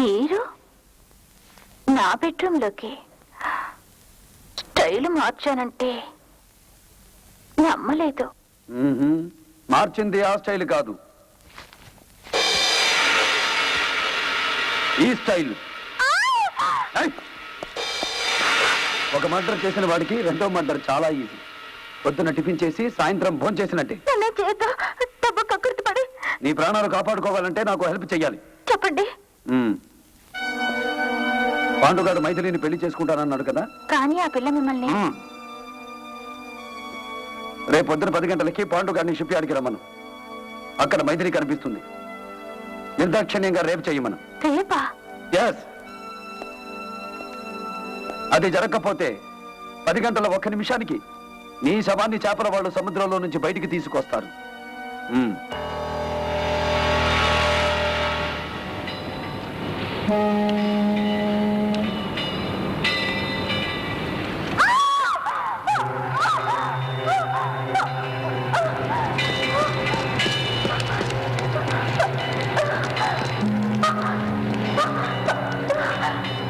మీరు నా బెడ్రూమ్లోకి స్టైల్ మార్చానంటే నమ్మలేదు. మార్చింది ఆ స్టైల్ కాదు, ఈ స్టైల్. ఒక మర్డర్ చేసిన వాడికి రెండో మర్డర్ చాలా ఈజీ. పొద్దున టిఫిన్ చేసి సాయంత్రం భోజనం చేసినట్టే. నీ ప్రాణాలు కాపాడుకోవాలంటే నాకు హెల్ప్ చెయ్యాలి. చెప్పండి. పాండుగాడు మైథిలిని పెళ్లి చేసుకుంటానన్నాడు కదా. కానీ ఆ పిల్ల మిమ్మల్ని రేపు పొద్దున 10 గంటలకి పాండుగాడిని షిప్ యార్డ్కి రమ్మను. అక్కడ మైథిలి కనిపిస్తుంది. నిర్దాక్షిణ్యంగా రేపు చెయ్యమను. రేపా? ఎస్. అది జరగకపోతే 10 గంటల 1 నిమిషానికి నీ శవాన్ని చేపల వాళ్ళు సముద్రంలో నుంచి బయటికి తీసుకొస్తారు.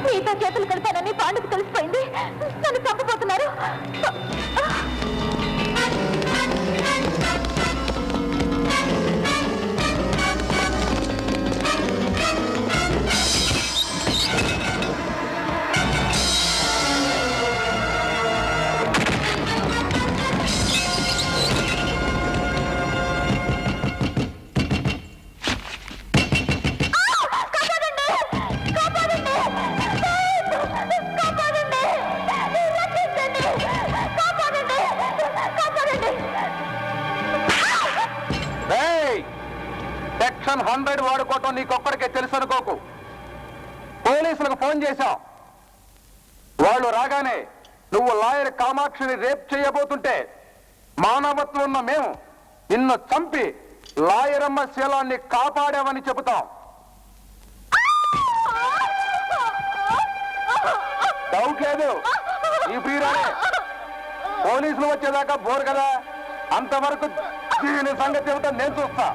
మీతో చేతులు కలిపానని పాండుకు తెలిసిపోయింది. నన్ను చంపబోతున్నారు. సెక్షన్ 100 వాడుకోవటం నీకొక్కడికే తెలుసు అనుకోకు. పోలీసులకు ఫోన్ చేశావు. వాళ్ళు రాగానే నువ్వు లాయర్ కామాక్షిని రేప్ చేయబోతుంటే మానవత్వం ఉన్న మేము నిన్ను చంపి లాయరమ్మ శీలాన్ని కాపాడామని చెబుతాం. డౌట్ లేదు, ఈ ప్రియురాలే. పోలీసులు వచ్చేదాకా బోరు కదా, అంతవరకు దీని సంగతి ఏమిటో నేను చూస్తా.